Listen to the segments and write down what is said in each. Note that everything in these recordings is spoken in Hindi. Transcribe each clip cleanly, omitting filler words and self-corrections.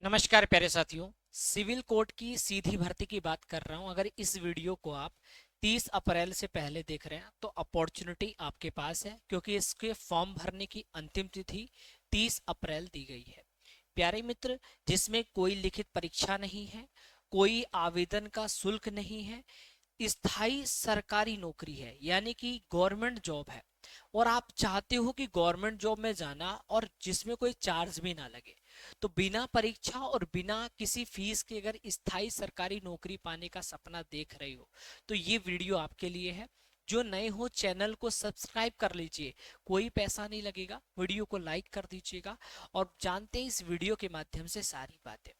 नमस्कार प्यारे साथियों। सिविल कोड की सीधी भर्ती की बात कर रहा हूं। अगर इस वीडियो को आप 30 अप्रैल से पहले देख रहे हैं तो अपॉर्चुनिटी आपके पास है, क्योंकि इसके फॉर्म भरने की अंतिम तिथि 30 अप्रैल दी गई है। प्यारे मित्र, जिसमें कोई लिखित परीक्षा नहीं है, कोई आवेदन का शुल्क नहीं है, स्थायी सरकारी नौकरी है यानी कि गवर्नमेंट जॉब है, और आप चाहते हो कि गवर्नमेंट जॉब में जाना और जिसमें कोई चार्ज भी ना लगे, तो बिना परीक्षा और बिना किसी फीस के अगर स्थायी सरकारी नौकरी पाने का सपना देख रहे हो तो ये वीडियो आपके लिए है। जो नए हो चैनल को सब्सक्राइब कर लीजिए, कोई पैसा नहीं लगेगा। वीडियो को लाइक कर दीजिएगा और जानते हैं इस वीडियो के माध्यम से सारी बातें।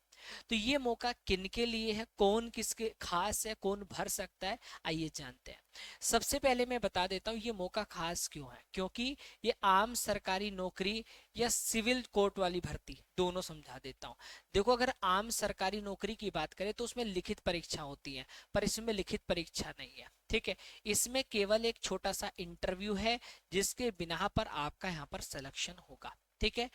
तो ये मौका किनके लिए है, कौन किसके खास है, कौन भर सकता है, आइए जानते हैं। सबसे पहले मैं बता देता हूँ ये मौका खास क्यों है, क्योंकि ये आम सरकारी नौकरी या सिविल कोर्ट वाली भर्ती दोनों समझा देता हूँ। देखो, अगर आम सरकारी नौकरी की बात करें तो उसमें लिखित परीक्षा होती है, पर इसमें लिखित परीक्षा नहीं है। ठीक है, इसमें केवल एक छोटा सा इंटरव्यू है जिसके बिना पर आपका यहाँ पर सिलेक्शन होगा। ठीक है,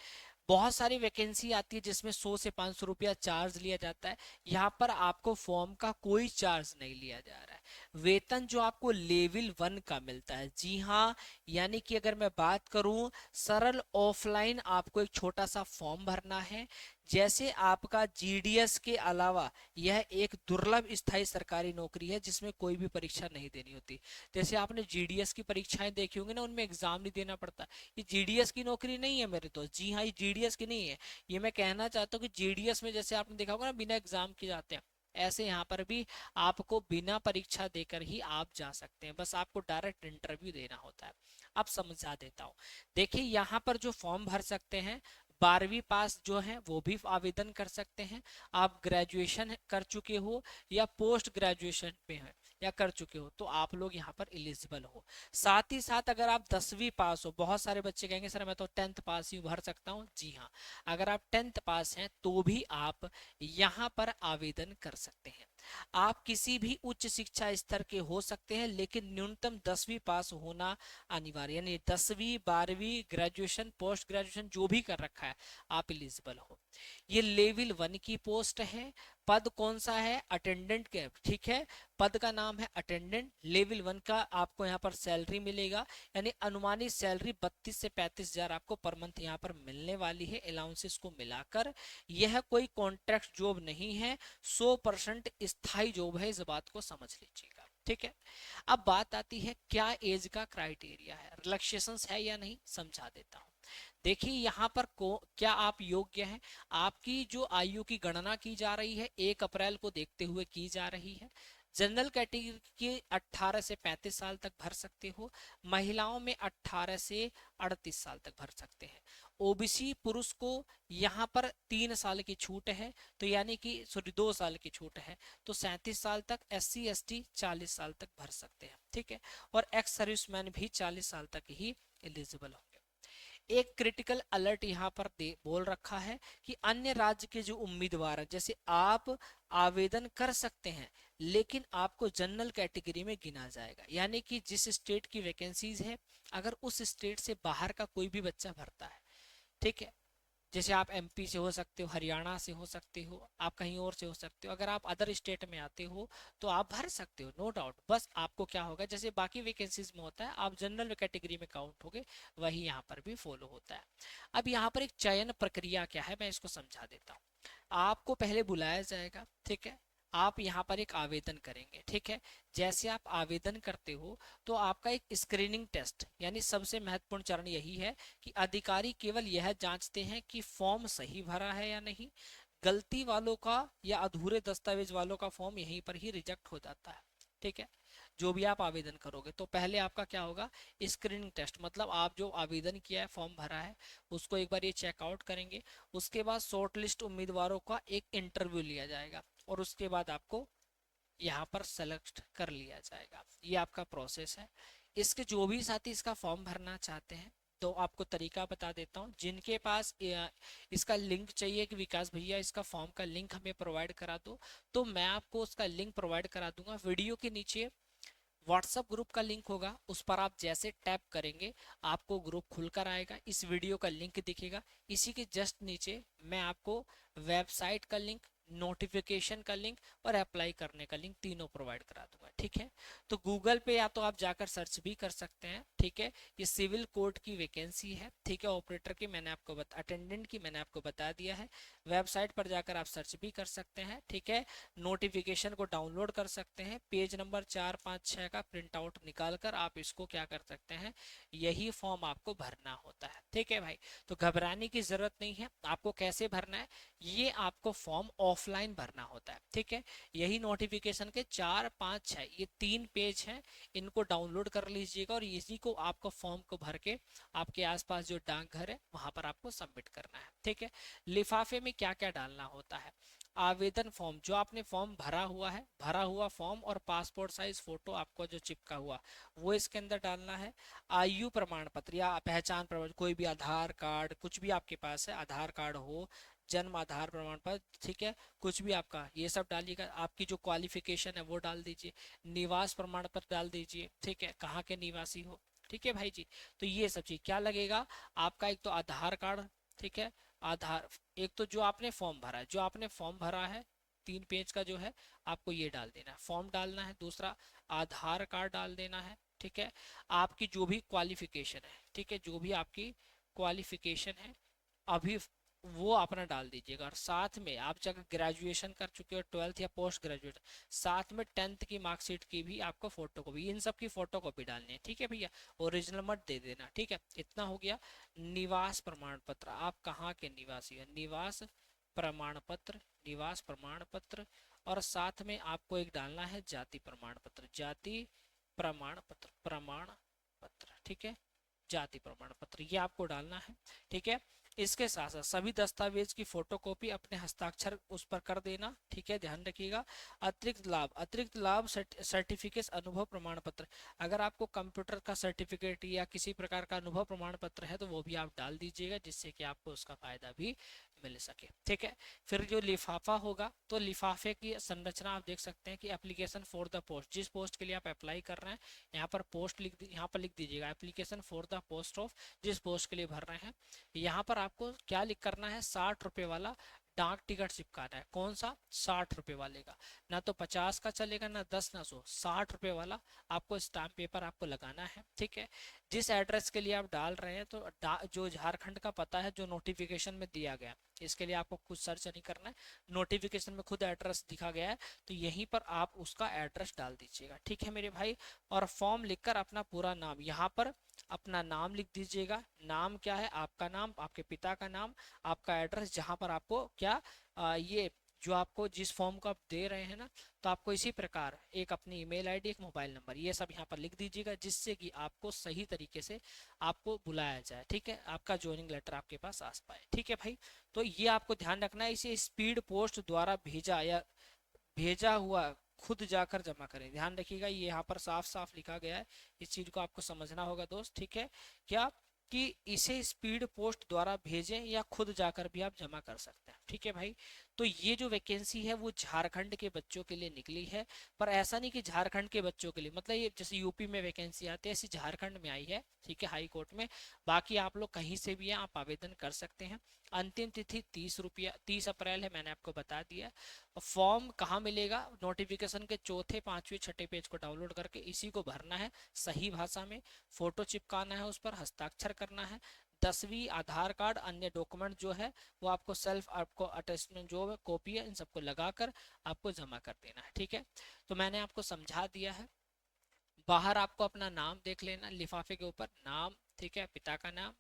बहुत सारी वैकेंसी आती है जिसमें 100 से 500 रुपया चार्ज लिया जाता है। यहाँ पर आपको फॉर्म का कोई चार्ज नहीं लिया जा रहा है। वेतन जो आपको लेवल 1 का मिलता है, जी हाँ, यानी कि अगर मैं बात करूं सरल ऑफलाइन आपको एक छोटा सा फॉर्म भरना है। जैसे आपका जीडीएस के अलावा यह एक दुर्लभ स्थायी सरकारी नौकरी है जिसमें कोई भी परीक्षा नहीं देनी होती। जैसे आपने जीडीएस की परीक्षाएं देखी होंगी ना, उनमें एग्जाम नहीं देना पड़ता। ये जीडीएस की नौकरी नहीं है मेरे दोस्त, जी हाँ, ये जीडीएस की नहीं है। ये मैं कहना चाहता हूँ कि जीडीएस में जैसे आपने देखा होगा ना बिना एग्जाम के जाते हैं, ऐसे यहाँ पर भी आपको बिना परीक्षा देकर ही आप जा सकते हैं, बस आपको डायरेक्ट इंटरव्यू देना होता है। अब समझा देता हूँ। देखिए, यहाँ पर जो फॉर्म भर सकते हैं, 12वीं पास जो है वो भी आवेदन कर सकते हैं। आप ग्रेजुएशन कर चुके हो या पोस्ट ग्रेजुएशन पे हैं या कर चुके हो तो आप लोग यहाँ पर एलिजिबल हो। साथ ही साथ अगर आप 10वीं पास हो, बहुत सारे बच्चे कहेंगे सर मैं तो 10th पास ही भर सकता हूँ। जी हाँ, अगर आप 10th पास हैं तो भी आप यहाँ पर आवेदन कर सकते हैं। आप किसी भी उच्च शिक्षा स्तर के हो सकते हैं, लेकिन न्यूनतम 10वीं पास होना अनिवार्य, यानी 10वीं 12वीं ग्रेजुएशन पोस्ट ग्रेजुएशन जो भी कर रखा है आप एलिजिबल हो। ये लेवल 1 की पोस्ट है। पद कौन सा है? अटेंडेंट के। ठीक है, पद का नाम है अटेंडेंट। लेवल 1 का आपको यहाँ पर सैलरी मिलेगा, यानी अनुमानित सैलरी 32 से 35 हजार आपको पर मंथ यहाँ पर मिलने वाली है, अलाउंसेस को मिलाकर। यह कोई कॉन्ट्रैक्ट जॉब नहीं है, 100% स्थायी जॉब है, इस बात को समझ लीजिएगा। ठीक है, अब बात आती है क्या एज का क्राइटेरिया है, रिलैक्सेशंस है या नहीं, समझा देता हूँ। देखिए, यहाँ पर को क्या आप योग्य हैं? आपकी जो आयु की गणना की जा रही है 1 अप्रैल को देखते हुए की जा रही है। जनरल कैटेगरी के 18 से 35 साल तक भर सकते हो। महिलाओं में 18 से 38 साल तक भर सकते हैं। ओबीसी पुरुष को यहाँ पर 3 साल की छूट है, तो यानी कि सॉरी 2 साल की छूट है, तो 37 साल तक। SC ST 40 साल तक भर सकते हैं। ठीक है, और एक्स सर्विसमैन भी 40 साल तक ही एलिजिबल होंगे। एक क्रिटिकल अलर्ट यहाँ पर दे बोल रखा है कि अन्य राज्य के जो उम्मीदवार हैं, जैसे आप आवेदन कर सकते हैं लेकिन आपको जनरल कैटेगरी में गिना जाएगा, यानी कि जिस स्टेट की वैकेंसीज है अगर उस स्टेट से बाहर का कोई भी बच्चा भरता है, ठीक है, जैसे आप एमपी से हो सकते हो, हरियाणा से हो सकते हो, आप कहीं और से हो सकते हो, अगर आप अदर स्टेट में आते हो तो आप भर सकते हो, नो डाउट। बस आपको क्या होगा, जैसे बाकी वैकेंसीज में होता है आप जनरल कैटेगरी में काउंट होगे, वही यहाँ पर भी फॉलो होता है। अब यहाँ पर एक चयन प्रक्रिया क्या है मैं इसको समझा देता हूँ। आपको पहले बुलाया जाएगा, ठीक है, आप यहाँ पर एक आवेदन करेंगे। ठीक है, जैसे आप आवेदन करते हो तो आपका एक स्क्रीनिंग टेस्ट, यानी सबसे महत्वपूर्ण चरण यही है कि अधिकारी केवल यह जांचते हैं कि फॉर्म सही भरा है या नहीं। गलती वालों का या अधूरे दस्तावेज वालों का फॉर्म यहीं पर ही रिजेक्ट हो जाता है। ठीक है, जो भी आप आवेदन करोगे तो पहले आपका क्या होगा, स्क्रीनिंग टेस्ट, मतलब आप जो आवेदन किया है फॉर्म भरा है उसको एक बार ये चेकआउट करेंगे। उसके बाद शॉर्ट लिस्ट उम्मीदवारों का एक इंटरव्यू लिया जाएगा और उसके बाद आपको यहाँ पर सेलेक्ट कर लिया जाएगा। ये आपका प्रोसेस है। इसके जो भी साथी इसका फॉर्म भरना चाहते हैं तो आपको तरीका बता देता हूँ। जिनके पास इसका लिंक चाहिए कि विकास भैया इसका फॉर्म का लिंक हमें प्रोवाइड करा दो, तो मैं आपको उसका लिंक प्रोवाइड करा दूंगा वीडियो के नीचे। व्हाट्सएप ग्रुप का लिंक होगा, उस पर आप जैसे टैप करेंगे आपको ग्रुप खुलकर आएगा, इस वीडियो का लिंक दिखेगा। इसी के जस्ट नीचे मैं आपको वेबसाइट का लिंक, नोटिफिकेशन का लिंक और अप्लाई करने का लिंक तीनों प्रोवाइड करा दूंगा। ठीक है, तो गूगल पे या तो आप जाकर सर्च भी कर सकते हैं। ठीक है, ये सिविल कोर्ट की वैकेंसी है। ठीक है, ऑपरेटर की मैंने आपको अटेंडेंट की मैंने आपको बता दिया है। वेबसाइट पर जाकर आप सर्च भी कर सकते हैं। ठीक है, नोटिफिकेशन को डाउनलोड कर सकते हैं, पेज नंबर 4 5 6 का प्रिंट आउट निकाल कर आप इसको क्या कर सकते हैं, यही फॉर्म आपको भरना होता है। ठीक है भाई, तो घबराने की जरूरत नहीं है। आपको कैसे भरना है, ये आपको फॉर्म ऑफलाइन भरना होता है। ठीक है, यही नोटिफिकेशन के 4 5 6 ये 3 पेज हैं, इनको डाउनलोड कर लीजिएगा और इसी को आपको फॉर्म को भर के आपके आसपास जो डाकघर है वहां पर आपको सबमिट करना है। ठीक है, लिफाफे में क्या क्या डालना होता है, आवेदन फॉर्म, जो आपने फॉर्म भरा हुआ है, भरा हुआ फॉर्म और पासपोर्ट साइज फोटो आपको जो चिपका हुआ वो इसके अंदर डालना है। आयु प्रमाण पत्र या पहचान प्रमाण, कोई भी आधार कार्ड, कुछ भी आपके पास है, आधार कार्ड हो, जन्म आधार प्रमाण पत्र, ठीक है, कुछ भी आपका, ये सब डालिएगा। आपकी जो क्वालिफिकेशन है वो डाल दीजिए, निवास प्रमाण पत्र डाल दीजिए। ठीक है, कहाँ के निवासी हो। ठीक है भाई जी, तो ये सब चीज क्या लगेगा आपका, एक तो आधार कार्ड, ठीक है, आधार, एक तो जो आपने फॉर्म भरा है, जो आपने फॉर्म भरा है 3 पेज का जो है आपको ये डाल देना है, फॉर्म डालना है। दूसरा आधार कार्ड डाल देना है। ठीक है, आपकी जो भी क्वालिफिकेशन है, ठीक है, जो भी आपकी क्वालिफिकेशन है अभी वो अपना डाल दीजिएगा। और साथ में आप जब ग्रेजुएशन कर चुके हो, 12th या पोस्ट ग्रेजुएट, साथ में 10th की मार्कशीट की भी आपको फोटो कॉपी, इन सब की फोटो कॉपी डालनी है। ठीक है भैया, ओरिजिनल मत दे देना। ठीक है, इतना हो गया। निवास प्रमाण पत्र, आप कहाँ के निवासी हैं, निवास प्रमाण पत्र, निवास प्रमाण पत्र। और साथ में आपको एक डालना है जाति प्रमाण पत्र, जाति प्रमाण पत्र, प्रमाण पत्र। ठीक है, जाति प्रमाण पत्र ये आपको डालना है। ठीक है, इसके साथ साथ सभी दस्तावेज की फोटोकॉपी अपने हस्ताक्षर उस पर कर देना। ठीक है, ध्यान रखिएगा। अतिरिक्त लाभ, अतिरिक्त लाभ सर्टिफिकेट, अनुभव प्रमाण पत्र, अगर आपको कंप्यूटर का सर्टिफिकेट या किसी प्रकार का अनुभव प्रमाण पत्र है तो वो भी आप डाल दीजिएगा, जिससे कि आपको उसका फायदा भी मिल सके। ठीक है, फिर जो लिफाफा होगा, तो लिफाफे की संरचना आप देख सकते हैं कि एप्लीकेशन फॉर द पोस्ट, जिस पोस्ट के लिए आप अप्लाई कर रहे हैं, यहाँ पर पोस्ट यहाँ पर लिख दीजिएगा application for the post of, जिस पोस्ट के लिए भर रहे हैं। यहाँ पर आपको क्या लिख करना है, 60 रुपए वाला डाक टिकट चिपकाना है। कौन सा, 60 रुपए वाले का, ना तो 50 का चलेगा, ना 10 ना 100, 60 रुपए वाला आपको स्टाम्प पेपर आपको लगाना है। ठीक है, जिस एड्रेस के लिए आप डाल रहे हैं, तो जो झारखंड का पता है जो नोटिफिकेशन में दिया गया, इसके लिए आपको कुछ सर्च नहीं करना है, नोटिफिकेशन में खुद एड्रेस दिखा गया है, तो यहीं पर आप उसका एड्रेस डाल दीजिएगा। ठीक है मेरे भाई, और फॉर्म लिखकर अपना पूरा नाम, यहाँ पर अपना नाम लिख दीजिएगा। नाम क्या है, आपका नाम, आपके पिता का नाम, आपका एड्रेस, जहां पर आपको क्या ये जो आपको जिस फॉर्म को आप दे रहे हैं ना, तो आपको इसी प्रकार एक अपनी ईमेल आईडी, एक मोबाइल नंबर, ये सब यहाँ पर लिख दीजिएगा, जिससे कि आपको सही तरीके से आपको बुलाया जाए। ठीक है, आपका ज्वाइनिंग लेटर आपके पास आ पाए। ठीक है भाई, तो ये आपको ध्यान रखना है, इसे स्पीड पोस्ट द्वारा भेजा या भेजा हुआ खुद जाकर जमा करें। ध्यान रखिएगा, ये यहाँ पर साफ साफ लिखा गया है, इस चीज को आपको समझना होगा दोस्त। ठीक है, क्या कि इसे स्पीड पोस्ट द्वारा भेजें या खुद जाकर भी आप जमा कर सकते हैं। ठीक है भाई, तो ये जो वैकेंसी है वो झारखंड के बच्चों के लिए निकली है, पर ऐसा नहीं कि झारखंड के बच्चों के लिए, मतलब ये जैसे यूपी में वैकेंसी आती है ऐसी झारखंड में आई है। ठीक है, हाई कोर्ट में, बाकी आप लोग कहीं से भी आप आवेदन कर सकते हैं। अंतिम तिथि 30 रुपया, 30 अप्रैल है, मैंने आपको बता दिया। फॉर्म कहाँ मिलेगा, नोटिफिकेशन के चौथे 5वें 6ठे पेज को डाउनलोड करके इसी को भरना है सही भाषा में, फोटो चिपकाना है, उस पर हस्ताक्षर करना है, 10वीं आधार कार्ड, अन्य डॉक्यूमेंट जो है वो आपको सेल्फ, आपको अटेस्टमेंट जो कॉपी है, इन सबको लगाकर आपको जमा कर देना है। ठीक है, तो मैंने आपको समझा दिया है। बाहर आपको अपना नाम देख लेना, लिफाफे के ऊपर नाम, ठीक है, पिता का नाम,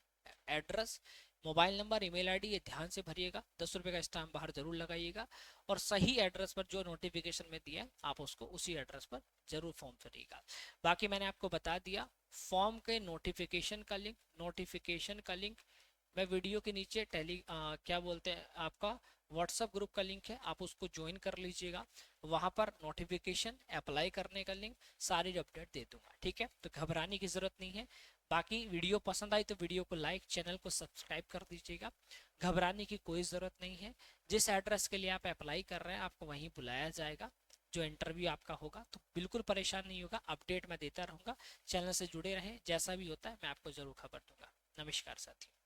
address, mobile number, email ID, ये ध्यान से भरिएगा, 10 रुपए का स्टाम्प बाहर जरूर लगाइएगा, और सही एड्रेस पर जो नोटिफिकेशन में दिया आप उसको उसी एड्रेस पर जरूर फॉर्म भरिएगा। बाकी मैंने आपको बता दिया, फॉर्म के नोटिफिकेशन का लिंक, नोटिफिकेशन का लिंक मैं वीडियो के नीचे क्या बोलते हैं आपका व्हाट्सएप ग्रुप का लिंक है, आप उसको ज्वाइन कर लीजिएगा। वहां पर नोटिफिकेशन, अप्लाई करने का लिंक, सारी अपडेट दे दूंगा। ठीक है, तो घबराने की जरूरत नहीं है। बाकी वीडियो पसंद आई तो वीडियो को लाइक, चैनल को सब्सक्राइब कर दीजिएगा। घबराने की कोई ज़रूरत नहीं है, जिस एड्रेस के लिए आप अप्लाई कर रहे हैं आपको वहीं बुलाया जाएगा। जो इंटरव्यू आपका होगा। तो बिल्कुल परेशान नहीं होगा, अपडेट मैं देता रहूंगा। चैनल से जुड़े रहें, जैसा भी होता है मैं आपको जरूर खबर दूंगा। नमस्कार साथियों।